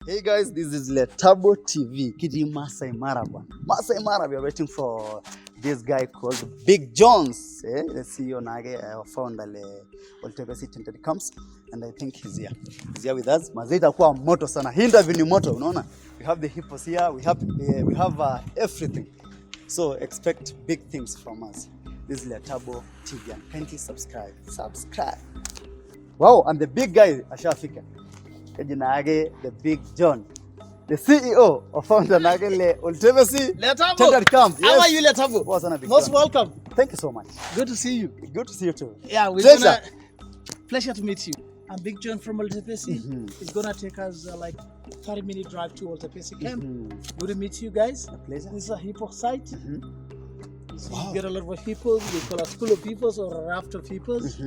Hey guys, this is Letabo TV. Kidi Maasai Mara bwana. Maasai Mara, we are waiting for this guy called Big Jones. The CEO nage founder le Oltepesi Tinted Camps, and I think he's here. He's here with us. Mazita kwa moto sana. Hii interview ni moto, unaona? We have the hippos here. We have everything. So expect big things from us. This is Letabo TV, and kindly subscribe. Wow, and the big guy ashafika. The Big John, the CEO of founder Nagele Oltepesi Tinted Camps. Yes. How are you, Letabo? Most welcome. Thank you so much. Good to see you. Good to see you too. Yeah, pleasure to meet you. I'm Big John from Oltepesi. It's gonna take us like 30-minute drive to Oltepesi camp. Good to meet you guys. A pleasure. This is a hippo site. You get a lot of hippos. We call a school of hippos or a raft of hippos.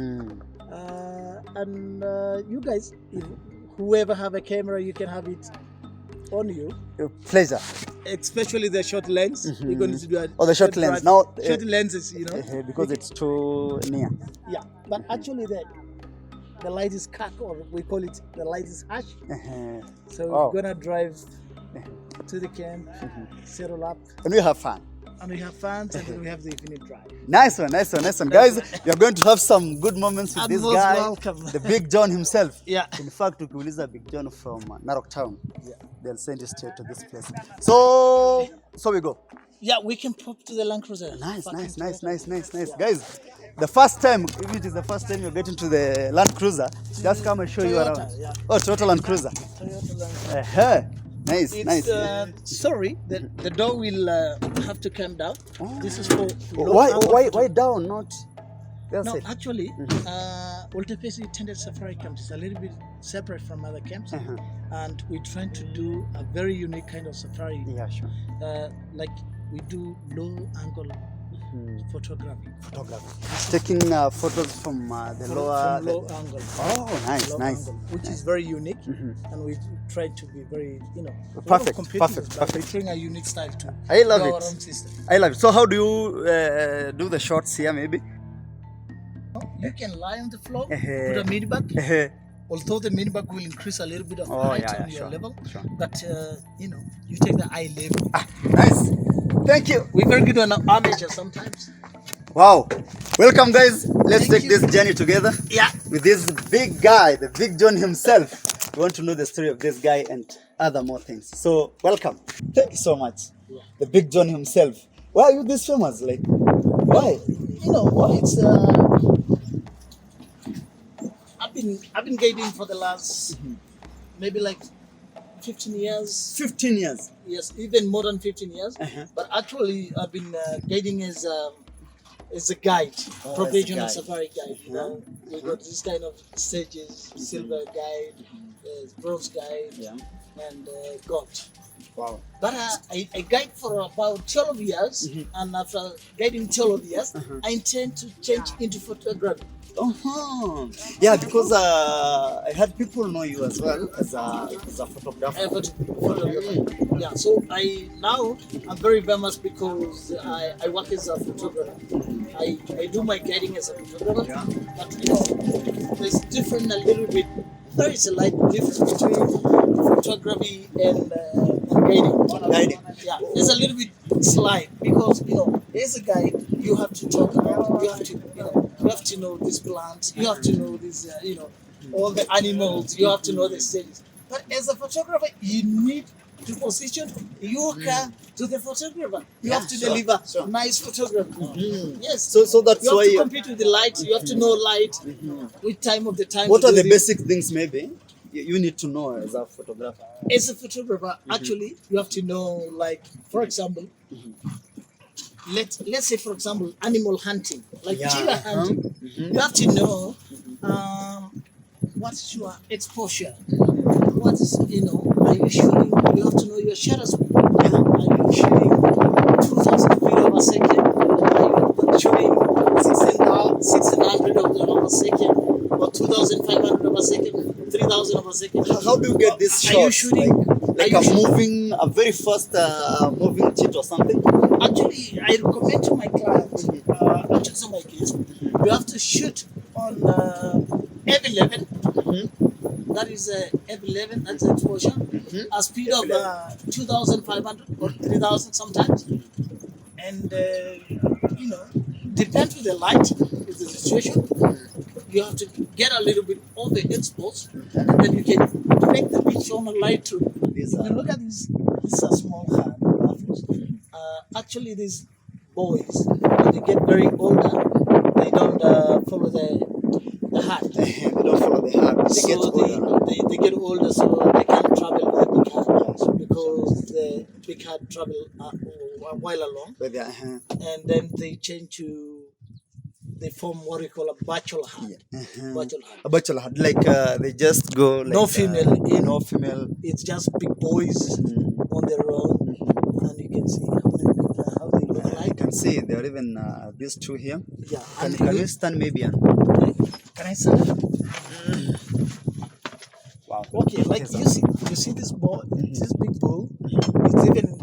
And you guys, whoever have a camera, you can have it on you. Pleasure. Especially the short lens. We're going to do the short lens. Now, short lenses, you know. Because it's too near. Yeah, but actually the light is cut, or we call it the light is harsh. So we're gonna drive to the camp, settle up. And we have fun. And we have fun, and then we have the evening drive. Nice one. Guys, we are going to have some good moments with this guy, welcome. the Big John himself. Yeah. In fact, ukiuliza Big John from Narok town, they'll send you straight to this place. So we go. Yeah, we can pop to the Land Cruiser. Nice. Guys, the first time, if it is the first time you're getting to the Land Cruiser, just come and show you around. Yeah. Oh, Toyota Land Cruiser. Toyota Land Cruiser. Nice. Sorry, the door will have to come down. This is for why down, not? No, actually, Oltepesi Tinted Safari Camp is a little bit separate from other camps, and we're trying to do a very unique kind of safari. Yeah, sure. Like we do low angle photography. Taking photos from the lower angle. Oh, nice. Angle, which is very unique, and we try to be very, perfect. We're trying a unique style too. I love it. Our own system. I love it. So how do you do the shots here, maybe? You can lie on the floor, put a mini bag. Although the mini bag will increase a little bit of height on your level, but you take the eye level. Nice. Thank you. We're very good on amateur sometimes. Wow. Welcome, guys. Let's take this journey together. Yeah. With this big guy, the Big John himself. We want to know the story of this guy and other more things. So, welcome. Thank you so much. Yeah. The Big John himself. Why are you this famous? Like, why? It's I've been guiding for the last maybe like 15 years. 15 years? Yes, even more than 15 years. But actually, I've been guiding as a guide, professional safari guide. We got this kind of stages: silver guide, bronze guide, and gold. Wow. But I guide for about 12 years, and after guiding 12 years, I intend to change into photography. Yeah, because I had people know you as well as a photographer. Yeah, so I'm very famous because I work as a photographer. I do my guiding as a photographer, but there's different a little bit. There is a light difference between photography and guiding. Yeah, there's a little bit slight because as a guide you have to talk about, you have to know these plants, you have to know these all the animals, you have to know the stages. But as a photographer, you need to position your car to the photographer. You have to deliver nice photography. Yes. So that's you why have to compete with the light. You have to know light, which time of the time. What are the basic things maybe you need to know as a photographer? As a photographer, actually, you have to know, like, for example, let's say, for example, animal hunting, like deer hunting. You have to know what's your exposure. What is, are you shooting? You have to know your shutter speed. Are you shooting 2,000 feet over a second? Are you shooting 1,600 of a second? Or 2,500 of a second? 3,000 of a second? How do you get this shot? Are you shooting? Like a very fast moving cheat or something? Actually, I recommend to my clients, actually to my kids, you have to shoot on F11 that is F11. That's the exposure. A speed of 2,500 or 3,000 sometimes. And depends on the light, is the situation. You have to get a little bit overexposed, and then you can make the picture on a light too. If you look at this is a small hand graphics. Actually, these boys, when they get very older, they don't follow the heart. They don't follow the heart. They get So older. they get older, so they can't travel with the big heart because the big heart travel a while along, But they, and then they change to they form what we call a bachelor heart. Bachelor heart. a bachelor had like they just go like No female in. no female. It's just big boys on their own, and you can see how they look I like. can see there are even these two here. Yeah, Can you stand maybe? Can I say that? Wow. Okay, like you see this ball, this big bull, it's even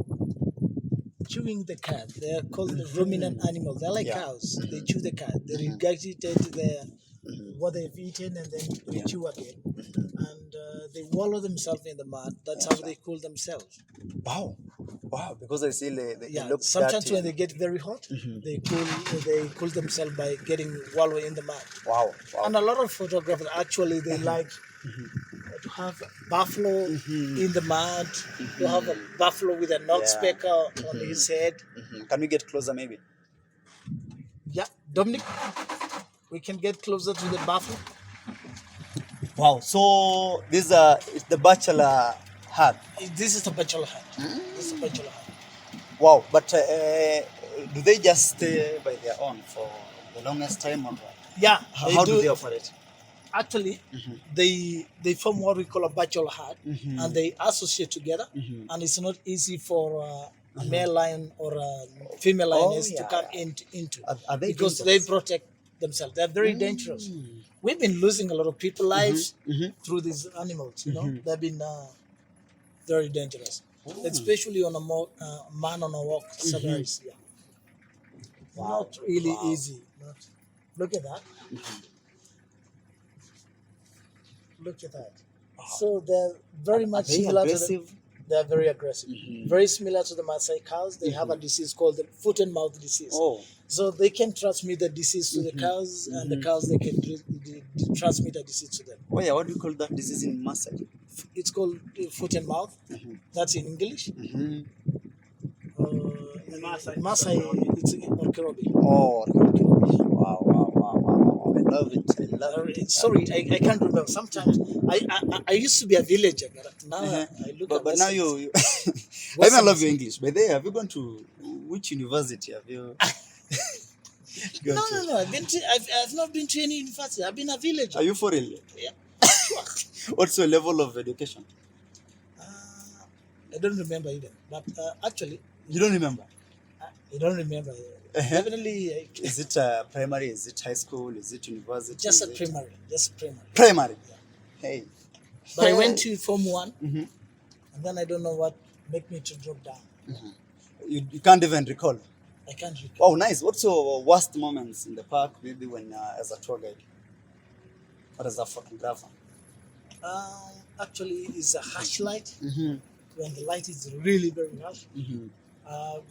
chewing the cat. They are called ruminant animals. They're like cows. They chew the cat. They regurgitate what they've eaten and then they chew again. And they wallow themselves in the mud. That's how they cool themselves. Wow. Wow. Because I see they Yeah. look Sometimes dirty. when they get very hot, they cool themselves by getting wallow in the mud. Wow. Wow. And a lot of photographers actually they like to have buffalo in the mud, to have a buffalo with a knock specker on his head. Can we get closer maybe? Yeah, Dominic, we can get closer to the buffalo. Wow. So this is the bachelor hat. This is the bachelor hat. This is the bachelor hat. Wow. But do they just stay by their own for the longest time or what? Yeah, How do they operate? Actually, they form what we call a bachelor hat, and they associate together. And it's not easy for a male lion or a female lioness to come into Are they because dangerous? they protect themselves. They're very dangerous. We've been losing a lot of people lives through these animals. You know, they've been very dangerous, especially on a man on a walk safaris. Yeah, not really easy. Look at that. Look at that. So they're very much similar aggressive? to they're very aggressive. Very similar to the Maasai cows. They have a disease called the foot and mouth disease. Oh. So they can transmit the disease to the cows, and the cows they can transmit the disease to them. Oh yeah, what do you call that disease in Maasai? It's called foot and mouth. That's in English. In Maasai, it's Orkerobi. Oh, wow. I love it. Sorry, I can't remember. Sometimes I used to be a villager, but now I look at But now you I even love your English. By the way, have you gone to which university have you gone to? No. I've not been to any university. I've been a villager. Are you for real? Yeah. What's your level of education? I don't remember either. But actually, You don't remember? I don't remember. Definitely, Is it primary? Is it high school? Is it university? just a Is it- primary. Just primary. Primary. Hey. But I went to Form 1, Mhm. and then I don't know what made me to drop down. You can't even recall. I can't recall. Oh, nice. What's your worst moments in the park? Maybe when as a tour guide or as a photographer? Actually, it's a harsh light. Mm-hmm. When the light is really very harsh. Mm-hmm.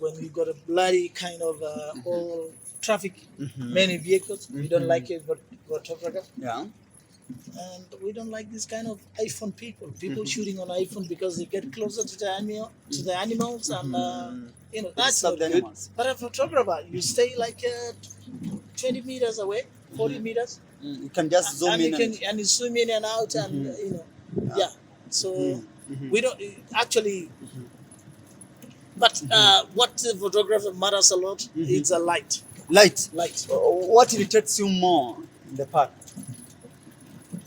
When you got a bloody kind of all traffic, many vehicles, we don't like it, but photographer. Yeah. And we don't like this kind of iPhone people shooting on iPhone because they get closer to the animals, and that's Disturb not the good. animals. But a photographer, you stay like 20 meters away, 40 meters, You can just zoom and in. and you zoom in and out, and So we don't actually. But what the photographer matters a lot is a light. Light. Light. What irritates you more in the park?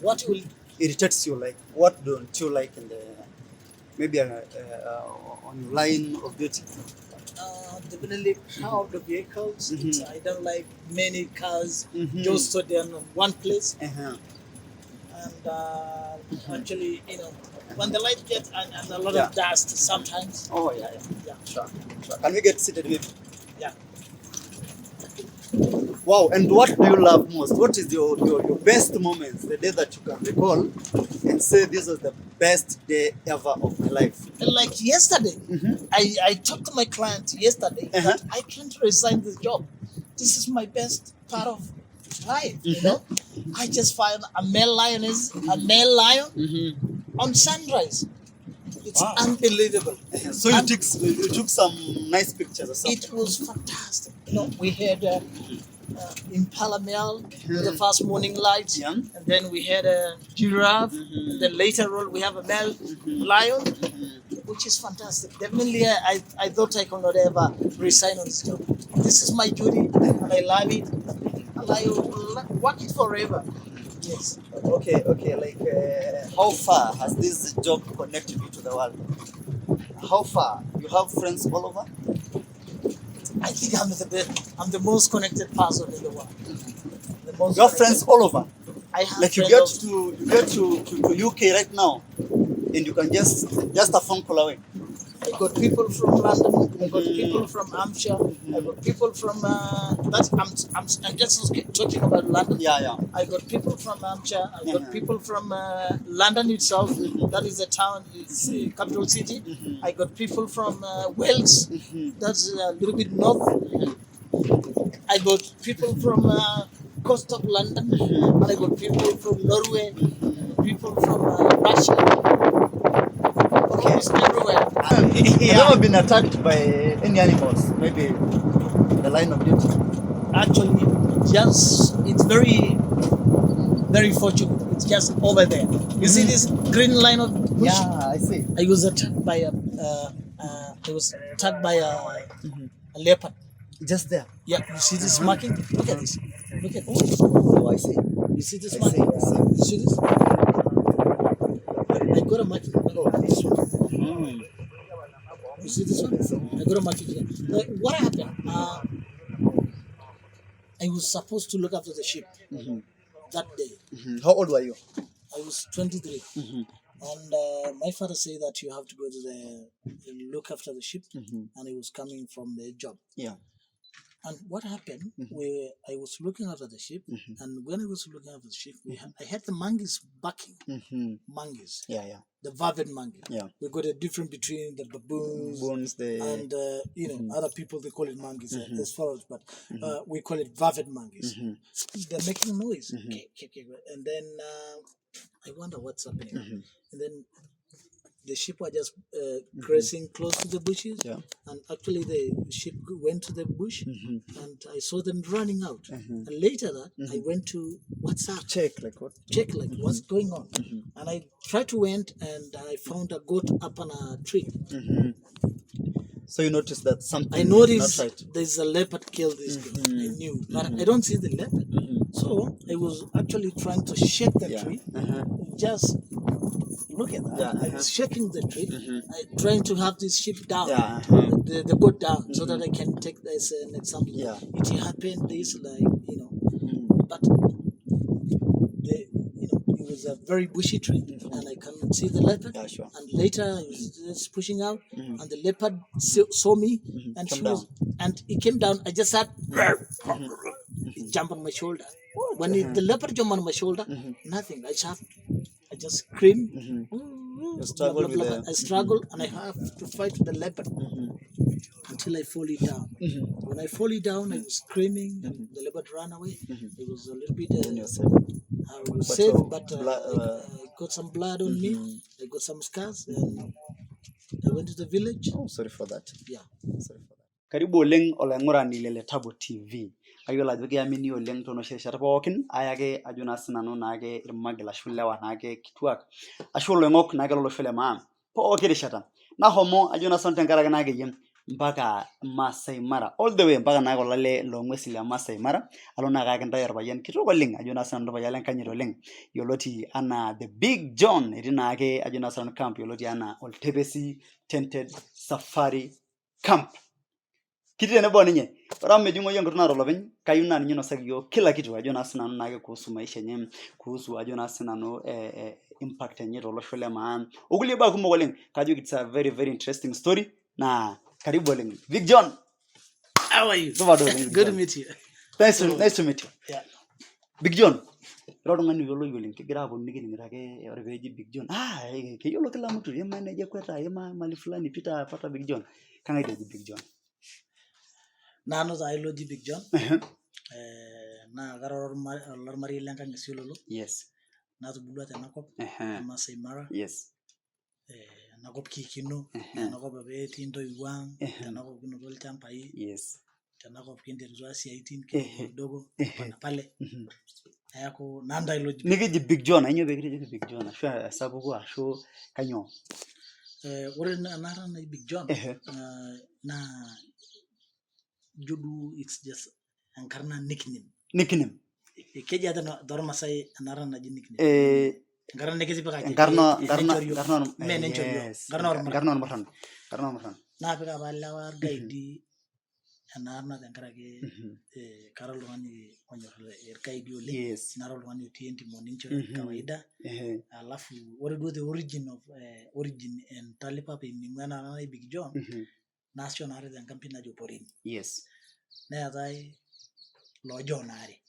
What will Irritates you, like what don't you like in the maybe on your line of duty? definitely crowd the vehicles. I don't like many cars Mhm. just stood in one place. Uh-huh. And actually, when the light gets and a lot of dust sometimes. Oh yeah. Yeah. Sure. Can we get seated with? Yeah. Wow, and what do you love most? What is your best moments, the day that you can recall and say this was the best day ever of my life? Like yesterday, I talked to my client yesterday that I can't resign this job. This is my best part of life, you know. I just found a male lioness, a male lion on sunrise. It's unbelievable. So you took some nice pictures or something? It was fantastic. You know, we had impala male with the first morning light, and then we had a giraffe, and then later on we have a male lion, which is fantastic. Definitely, I thought I could not ever resign on this job. This is my duty, and I love it, and I will work it forever. Yes. Okay. Like, how far has this job connected you to the world? How far? You have friends all over? I think I'm the most connected person in the world. The most you have friends all over? I have like you get to UK right now, and you can just a phone call away. I got people from London. I got people from Hampshire. I got people from I'm just talking about London. Yeah. I got people from Hampshire. I got people from London itself. That is the town. It's a capital city. I got people from Wales. That's a little bit north. I got people from coast of London. And I got people from Norway. People from Russia. Almost everywhere. Have you ever been attacked by any animals? Maybe the line of duty? Actually, it's very fortunate. It's just over there. You see this green line of bush? Yeah, I see. I was attacked by a leopard. Just there? Yeah, you see this marking? Look at this. Look at this. Oh, I see. You see this marking? I see. You see this? I got a marking. Oh, this one. You see this one? I got a marking here. What happened? I was supposed to look after the sheep that day. How old were you? I was 23. And my father said that you have to go to look after the sheep, and he was coming from the job. Yeah. And what happened? I was looking after the sheep, and when I was looking after the sheep, I had the monkeys barking. Monkeys. Yeah. The vervet monkey. Yeah. We got a difference between the baboons and other people, they call it monkeys as follows, but we call it vervet monkeys. They're making noise. And then I wonder what's happening. And then the sheep were just grazing close to the bushes, and actually the sheep went to the bush, and I saw them running out. And later that I went to WhatsApp. Check what's going on. And I tried to went, and I found a goat up on a tree. So you noticed that something I noticed not right. There's a leopard killed this goat. I knew, but I don't see the leopard. So I was actually trying to shake the tree. Just look at that. I was shaking the tree. I trying to have this sheep down, the goat down, so that I can take this as an example. It happened this but it was a very bushy tree, and I couldn't see the leopard. And later I was just pushing out, and the leopard saw me, and he came down. I just sat, he jumped on my shoulder. When the leopard jumped on my shoulder, nothing. I just scream. You struggle with I struggle, and I have to fight with the leopard until I fall it down. When I fall it down, I was screaming, and the leopard ran away. It was a little bit. I was safe, but I got some blood on me. I got some scars, and I went to the village. Oh, sorry for that. Yeah. Sorry for that. Karibu oleng oleng'urani le Letabo TV. Ayiolo ajo kiamini oleng tonoshi rishat pookin ayake ajo naa sinanu naake irmagil ashu lewa naake kituak ashu oloing'ok naake lolosho le maa pooki rishata nahomo ajo naa sinanu tenkaraki naake yie mpaka Maasai Mara all the way mpaka naake olale loong'uesi le Maasai Mara alo naa kakintae orpayian kitok oleng ajo naa sinanu orpayian lenkanyit oleng yioloti anaa the Big John etii naake ajo naa sinanu camp yioloti anaa Oltepesi Tented Safari Camp. Kiti tenebo ninye. Ora mejing'oyie enkutuk naata olopeny, kayieu naa ninye inosaki yiok kila kitu ajo naa sinanu naake kuhusu maisha enye, kuhusu ajo naa sinanu impact enye tolosho le maa. Okulie baa kumok oleng, kajo it's a very very interesting story. Na karibu oleng. Big John. How are you? Good to meet you. Nice to meet you. Yeah. Big John. Ira oltung'ani yioloi oleng kigira aponu nikining'ito ake ore peeji Big John keyiolo kila mtu yema neje kweta yema mali fulani pata Big John kang'ae eji Big John. Nanu taa ilo oji Big John. Naa kara olormarei lenkang' Isiololo. Yes. Natubulua tenakop Maasai Mara. Yes. Enakop kiikino, enakop apa etii intoiwuo ang', tenakop kinoto ilchambai. Yes. Tenakop kinterutua isiaitin kidogo pale. Neeku nanu taa ilo oji. Nikiji Big John, ainyoo pee kitejoki Big John ashu esapuku ashu kanyoo? Ore enara naji Big John naa ijo duo it's just enkarna nickname. Nickname. Keji ate tormasai enara naji nickname. Enkarna nikitipikaki. Enkarna ormurran. Naapik apa lewa irgaidi enaarna tenkaraki kara oltung'ani onyor irgaidi oleng. Yes. Nara oltung'ani otii entim oninche kawaida. Alafu ore duo the origin entalipa pening'ua enara naji Big John naasisho naari tenkampi najo Porini. Yes. Neetai loo John aare.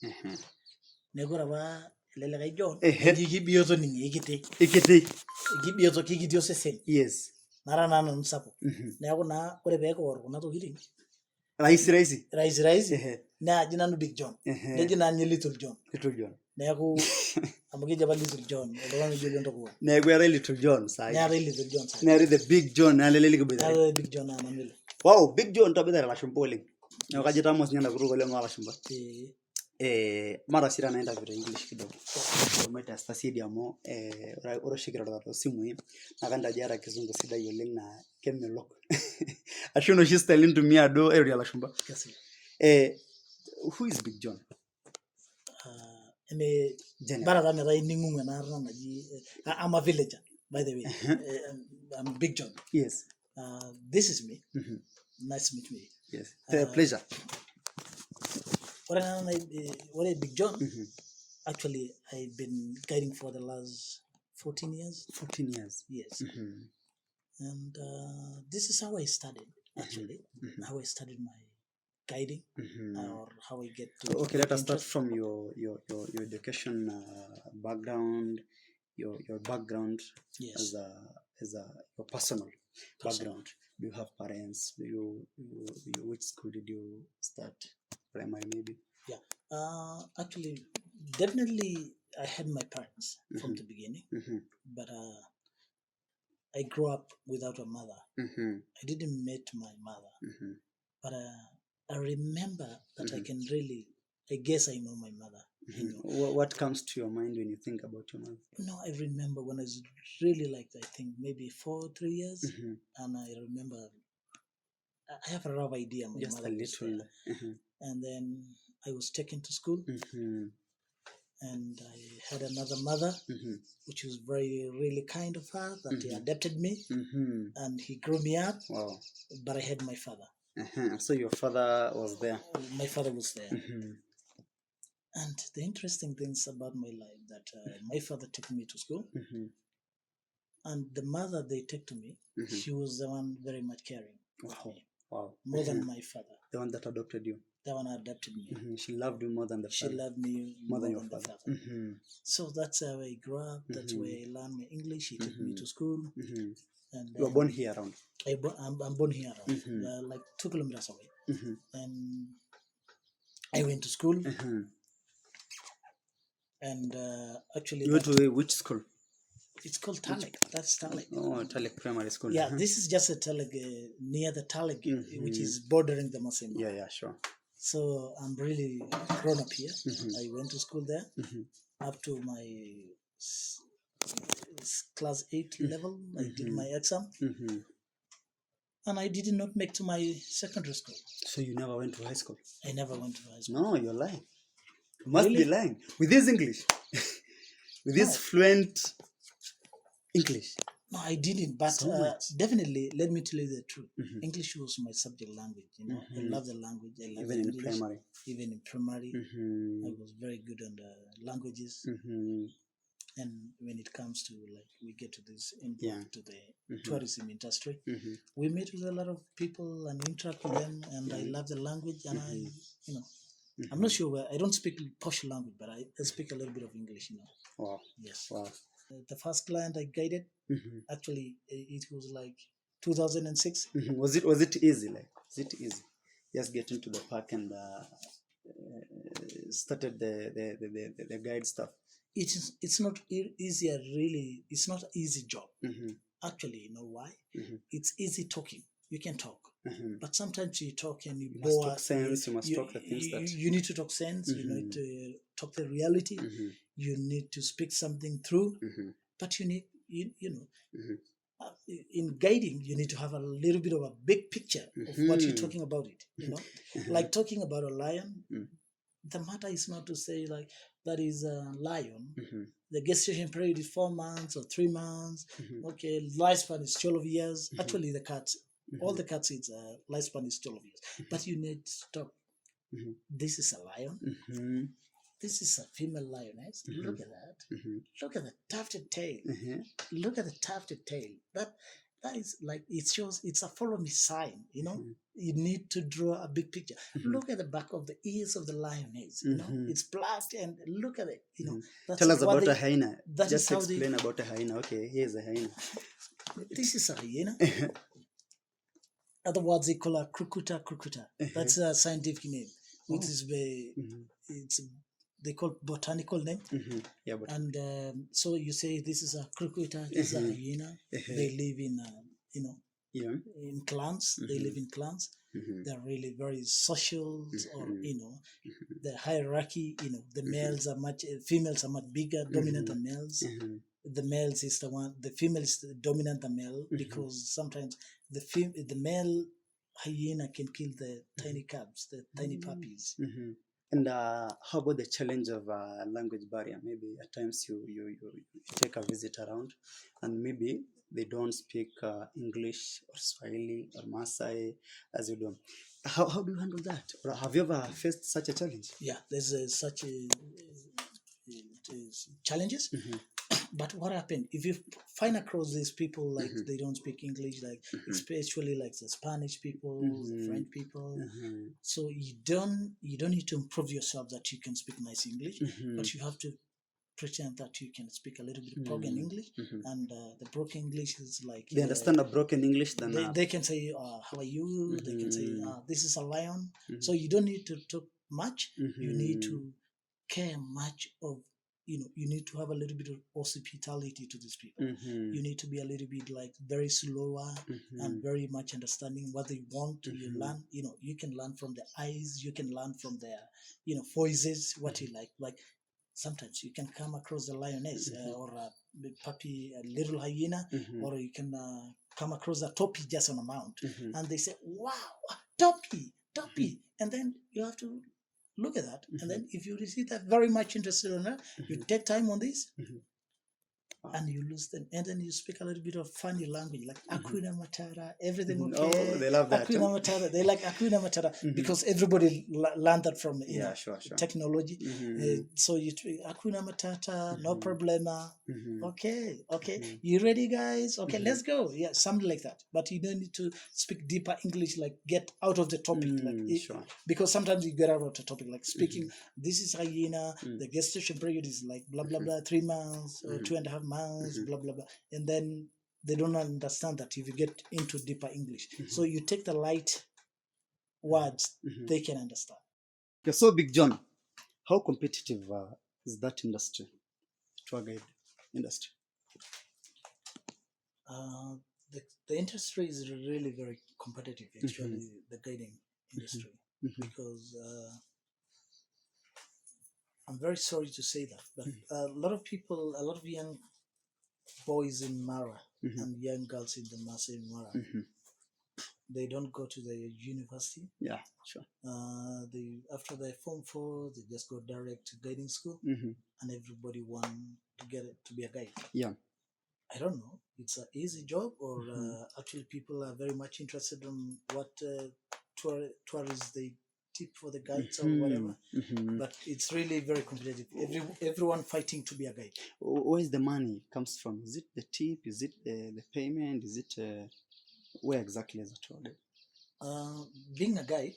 Neeku ore apa ele likae John kibioto ninye kikiti osesen. Yes. Nara naa nanu sapuk. Neeku naa ore peekiwor kuna tokitin rahisi naaji nanu Big John. Neji naa ninye Little John. Neeku amu keji apa Little John oltung'ani ojo lentokiwuo. Neeku eetae Little John saai. Neetae Little John saai. Neetae the Big John nalelek kiboitare. Neetae Big John naa nanu ile. Wow, Big John taboitare ilashumba oleng. Neeku kajo itamos ninye ena kutuk oleng oolashumba. Mara sii tena interview te English kidogo. Maitesta sii amu ore oshi kirorita toosimui naa kantaji eeta kizungu sidai oleng naa kemelok. Ashu enoshi style nintumia duo airorie ilashumba. Who is Big John? Bara taa metaa ining'u ena arna naji I'm a villager by the way. I'm Big John. Yes. This is me. Nice to meet me. Yes. Pleasure. Ore Big John, actually I've been guiding for the last 14 years. 14 years? Yes. And this is how I started, actually. How I started my guiding or how I get to... Okay, let us start from your education background, your background. Yes. As your personal background. Do you have parents? Which school did you start? Primary maybe? Yeah. Actually, definitely I had my parents from the beginning, but I grew up without a mother. I didn't meet my mother, but I remember that I can really, I guess I know my mother. What comes to your mind when you think about your mother? No, I remember when I was really like, I think maybe 3 years, and I remember, I have a rough idea. My just mother a little. And then I was taken to school, and I had another mother, which was really kind of her, that he adopted me, and he grew me up. Wow. But I had my father. So your father was there? My father was there. And the interesting things about my life that my father took me to school, and the mother they took to me, she was the one very much caring of me. Wow. More than my father. The one that adopted you? The one that adopted me. She loved you more than the father? She loved me more than your father. So that's how I grew up. That's where I learned my English. She took me to school. And you were born here around? I'm born here around, like 2 kilometers away. And I went to school. And actually... You went to which school? It's called Talek. That's Talek. Oh, Talek Primary School. Yeah, this is just a Talek near the Talek, which is bordering the Maasai Mara. Yeah, sure. So I'm really grown up here. I went to school there up to my class 8 level. I did my exam. And I did not make to my secondary school. So you never went to high school? I never went to high school. No, you're lying. You must be lying. With this English. With this fluent English. No, I didn't, but so definitely, let me tell you the truth. English was my subject language. You know, I love the language. I love even English. In primary. Even in primary, I was very good on the languages. And when it comes to like we get to this to the tourism industry, we meet with a lot of people and interact with them, and I love the language, and I I'm not sure where. I don't speak posh language, but I speak a little bit of English. Wow. Yes. Wow. The first client I guided, actually, it was like 2006. Was it easy? Like, was it easy? Just get into the park and started the guide stuff. It's not easier really. It's not an easy job. Actually, you know why? It's easy talking. You can talk. But sometimes you talk and you must talk sense. You must talk the things that you need to talk sense. You need to talk the reality. You need to speak something through. But you need you know in guiding you need to have a little bit of a big picture of what you're talking about it. Like talking about a lion. The matter is not to say like that is a lion. The gestation period is 4 months or 3 months. Okay, lifespan is 12 years. Actually, the cats, all the cats, its lifespan is 12 years. But you need to stop. This is a lion. This is a female lioness. Look at that. Look at the tufted tail. Look at the tufted tail. That is like, it shows it's a follow me sign. You need to draw a big picture. Look at the back of the ears of the lioness. It's black, and look at it. That's tell us what about a hyena. That Just is how explain about a hyena. Okay, here's a hyena. This is a hyena. Otherwise, they call her Crocuta crocuta. That's a scientific name, which is it's they call botanical name. Yeah, but And so you say this is a Crocuta, this is a hyena. They live in in clans. They live in clans. They're really very social, or the hierarchy. The males are much, females are much bigger, dominant than males. The males is the one, the female is the dominant than male, because sometimes the male hyena can kill the tiny cubs, the tiny puppies. And how about the challenge of language barrier? Maybe at times you take a visit around, and maybe they don't speak English or Swahili or Maasai as you do. How do you handle that? Or have you ever faced such a challenge? Yeah, there's such challenges. But what happened if you find across these people like they don't speak English, like especially like the Spanish people, the French people? So you don't need to improve yourself that you can speak nice English, but you have to pretend that you can speak a little bit of broken English. And the broken English is like they understand a broken English. Then they can say how are you? They can say this is a lion. So you don't need to talk much. You need to care much of you need to have a little bit of hospitality to these people. You need to be a little bit like very slower and very much understanding what they want. You learn, you can learn from their eyes, you can learn from their, voices, what you like. Like sometimes you can come across a lioness or a puppy, a little hyena, or you can come across a topi just on a mount, and they say, "Wow, topi." And then you have to look at that, and then if you receive that very much interested in that, you take time on this, and you lose them, and then you speak a little bit of funny language like Akuna Matata, everything okay. Oh, they love that. Akuna Matata, they like Akuna Matata because everybody learned that from sure. technology. So you Akuna Matata, no problema. Okay, you ready, guys? Okay, let's go. Yeah, something like that. But you don't need to speak deeper English, like get out of the topic, because sometimes you get out of the topic, like speaking. This is hyena. The gestation period is like blah blah blah, 3 months or 2.5 months, blah blah blah, and then they don't understand that if you get into deeper English. So you take the light words they can understand. Okay, so Big John, how competitive is that industry, tour guide industry? The industry is really very competitive, actually, the guiding industry, because I'm very sorry to say that, but a lot of young boys in Mara and young girls in the Maasai Mara, they don't go to the university. Yeah, sure. They after their Form 4, they just go direct to guiding school, and everybody want to get it to be a guide. Yeah. I don't know. It's an easy job, or actually people are very much interested in what tourists they tip for the guides or whatever. But it's really very competitive. Everyone fighting to be a guide. Where is the money comes from? Is it the tip? Is it the payment? Is it where exactly is the tour guide? Being a guide,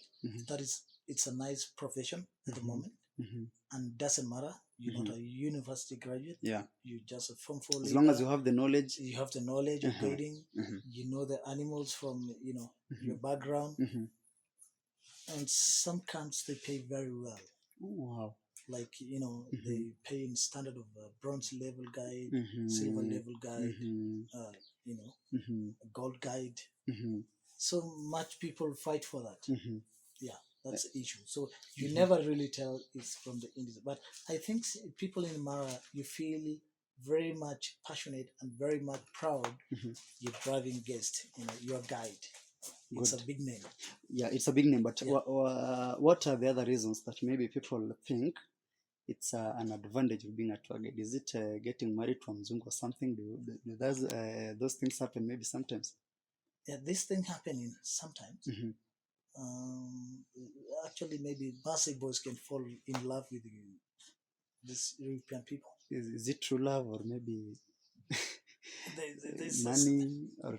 that is it's a nice profession at the moment, Mhm. and doesn't matter. You're not a university graduate. Yeah. You're just a Form 4 As long as leaver. you have the knowledge. You have the knowledge of Uh-huh. guiding. You know the animals from your background. Mhm. And some camps they pay very well. Oh, wow. Like they pay in standard of bronze level guide, Mhm. silver level guide, Mhm. Mhm. gold guide. Mhm. So much people fight for that. Mhm. Yeah, that's the issue. So you never really tell it's from the Indies. But I think people in Mara, you feel very much passionate and very much proud. Your driving guest, your guide. It's Good. a big name. Yeah, it's a big name. But Yeah. what are the other reasons that maybe people think it's an advantage of being a tour guide? Is it getting married to a Mzungu or something? Do those things happen maybe sometimes? Yeah, this thing happening sometimes. Um, Actually, maybe Maasai boys can fall in love with these European people. Is it true love or maybe This money or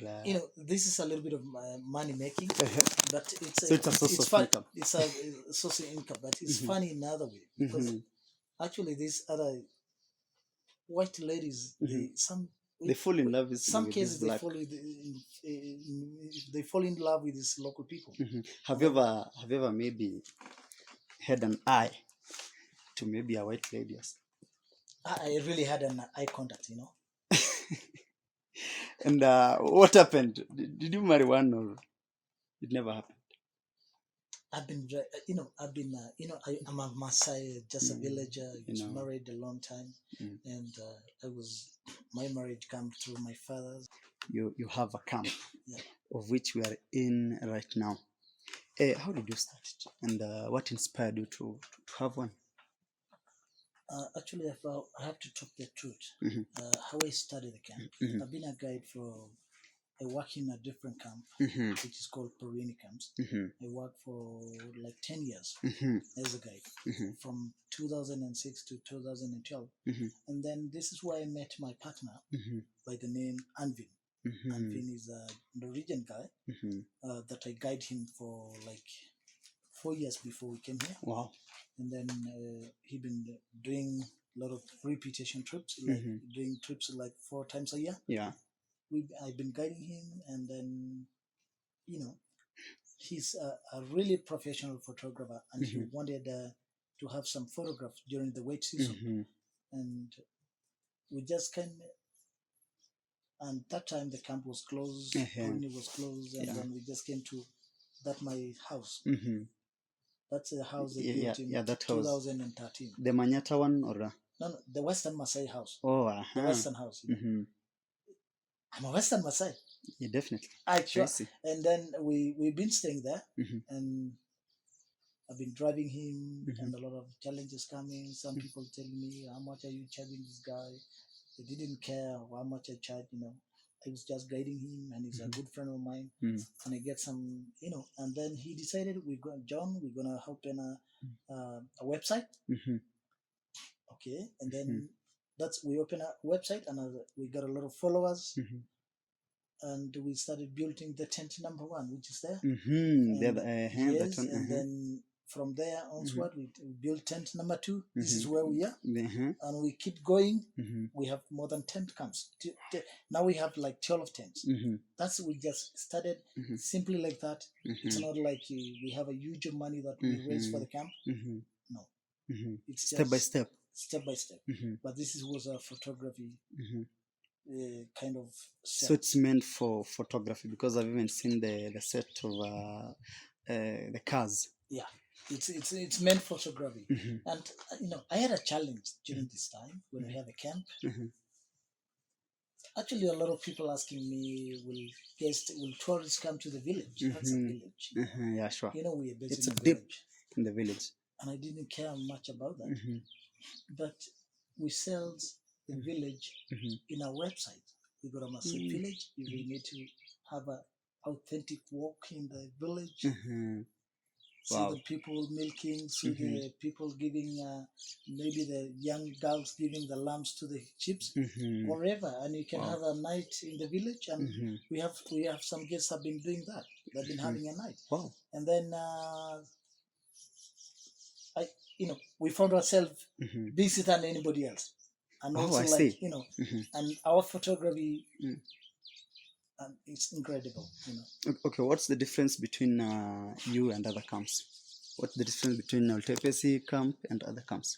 this is a little bit of money making, but so it's a source of income. It's a source of income, but it's funny in another way because actually these other white ladies, they fall in love with some with cases this black. they fall in love with these local people. Have you ever maybe had an eye to maybe a white lady? I really had an eye contact, And what happened? Did you marry one or it never happened? I've been, I'm a Maasai, just a villager. I was married a long time, and my marriage came through my father's. You have a camp, Yeah. of which we are in right now. How did you start it, and what inspired you to have one? Actually, I have to talk the truth. How I started the camp. I've been a guide for. I work in a different camp, which is called Perini camps. I worked for like 10 years as a guide, from 2006 to 2012. And then this is where I met my partner by the name Anvin. Anvin is a Norwegian guy that I guide him for like 4 years before we came here. Wow. And then he been doing a lot of repetition trips, like doing trips like 4 times a year. Yeah. I've been guiding him, and then he's a really professional photographer, and he wanted to have some photographs during the wet season, and we just came. And that time the camp was closed, Brunei was closed, and then we just came to my house. That's the house they built in that 2013. The Manyata one or? No, the Western Maasai house. Oh, the Western house. I'm a Western Maasai. Yeah, definitely. Sure. And then we've been staying there, and I've been driving him, and a lot of challenges coming. Some people telling me, how much are you charging this guy? They didn't care how much I charge, I was just guiding him, and he's a good friend of mine. And I get some, and then he decided we're going to open a website. Okay. And then we open a website, and we got a lot of followers. And we started building the tent number 1, which is there. Yes, and then from there onward, we built tent number 2. This is where we are, and we keep going. We have more than 10 camps. Now we have like 12 tents. We just started simply like that. It's not like we have a huge money that we raise for the camp. No, it's step by step. Step by step. But this was a photography. Kind of set. So it's meant for photography, because I've even seen the set of the cars. Yeah, it's meant for photography. And I had a challenge during this time when we have a camp. Actually, a lot of people asking me, will tourists come to the village? That's a village. Yeah, sure. We are based it's in a deep village. In the village. And I didn't care much about that. But we sell the village in our website. We got a Maasai village. You need to have an authentic walk in the village. See the people milking, see the people giving, maybe the young girls giving the lambs to the sheep, wherever, and you can have a night in the village. And we have some guests have been doing that. They've been having a night. Wow. And then we found ourselves Mm-hmm. busier than anybody else. And Oh, also I like, see. Mm-hmm. and our photography, Mm. it's incredible. Okay, what's the difference between you and other camps? What's the difference between Oltepesi camp and other camps?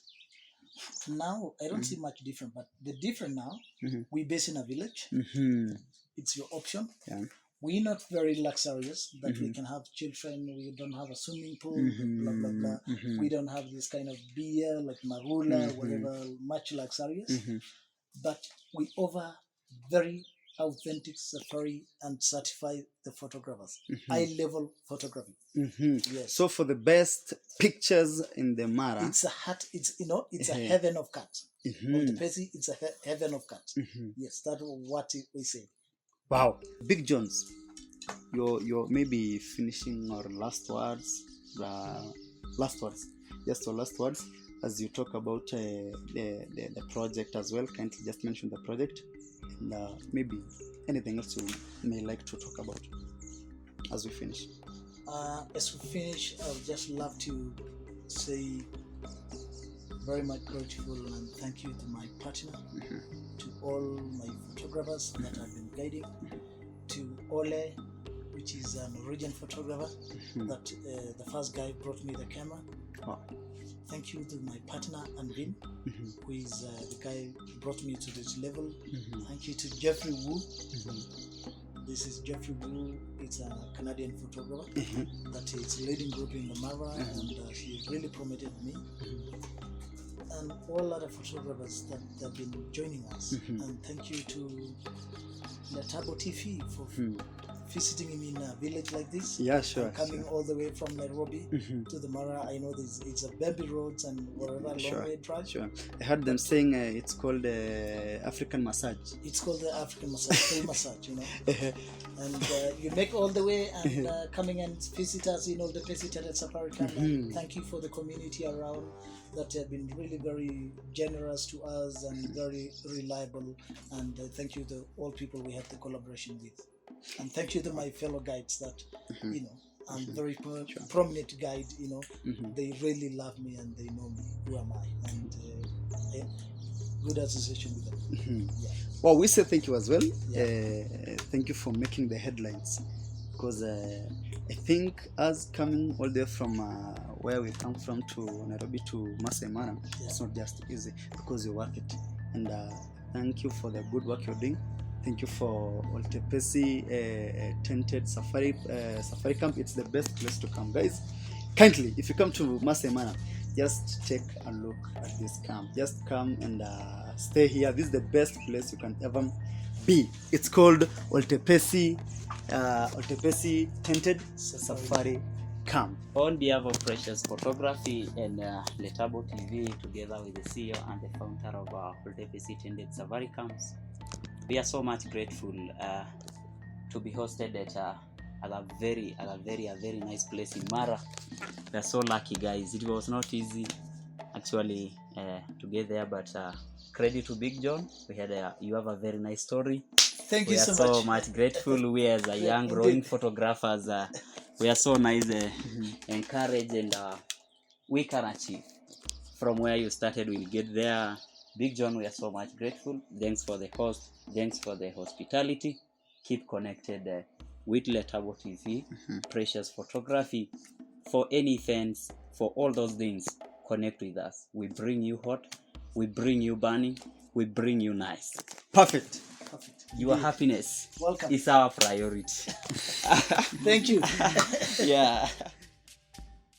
Now I don't see much different, but the different now, Mm-hmm. we base in a village. Mm-hmm. It's your option. Yeah. We're not very luxurious that we Mm-hmm. can have children. We don't have a swimming pool, blah blah Mm-hmm. blah. Mm-hmm. We don't have this kind of beer like marula, Mm-hmm. whatever, much luxurious. Mm-hmm. But we offer very authentic safari and certify the photographers. Mm-hmm. High level photography. Mm-hmm. Yes. So for the best pictures in the Mara, It's a hat. It's a Uh-huh. heaven of cats. Mhm. Oltepesi, it's a heaven of cats. Mhm. Yes, that's what we say. Wow, Big Jones, you're maybe finishing our last words, just your last words as you talk about the project as well. Kindly just mention the project and maybe anything else you may like to talk about as we finish. As we finish, I would just love to say very much grateful and thank you to my partner, to all my photographers that have been guiding, to Ole, which is an origin photographer, that the first guy brought me the camera. Wow. Thank you to my partner Anvin, who is the guy who brought me to this level. Thank you to Jeffrey Wu. This is Jeffrey Wu. It's a Canadian photographer that is leading group in the Mara, and he really promoted me. And all other photographers that have been joining us. And thank you to Letabo TV for visiting me in a village like this. Yeah, sure. Coming all the way from Nairobi to the Mara. I know it's a bumpy roads and whatever, long way drive. Sure. I heard them saying it's called African massage. It's called the African massage, full massage, And you make all the way and coming and visit us in Oltepesi Safari Camp. Thank you for the community around that have been really very generous to us and very reliable. And thank you to all people we had the collaboration with. And thank you to my fellow guides that, I'm very prominent guide, They really love me and they know me. Who am I? And good association with them. Yeah. Well, we say thank you as well. Yeah. Thank you for making the headlines, because I think us coming all the way from where we come from to Nairobi to Maasai Mara, it's not just easy, because you're worth it. And thank you for the good work you're doing. Thank you for Oltepesi tented safari camp. It's the best place to come, guys. Kindly, if you come to Maasai Mara, just take a look at this camp. Just come and stay here. This is the best place you can ever be. It's called Oltepesi tented safari camp. On behalf of Precious Photography and Letabo TV, together with the CEO and the founder of Oltepesi tented safari camps, we are so much grateful to be hosted at a very nice place in Mara. We are so lucky, guys. It was not easy actually to get there, but credit to Big John. You have a very nice story. Thank you We are so much grateful. We as a young growing photographers, we are so nice, encouraged, and we can achieve. From where you started, we'll get there. Big John, we are so much grateful. Thanks for the host. Thanks for the hospitality. Keep connected with Letabo TV, Precious Photography. For any events, for all those things, connect with us. We bring you hot. We bring you burning. We bring you nice. Perfect. Your happiness Welcome. is our priority. Thank you. Yeah.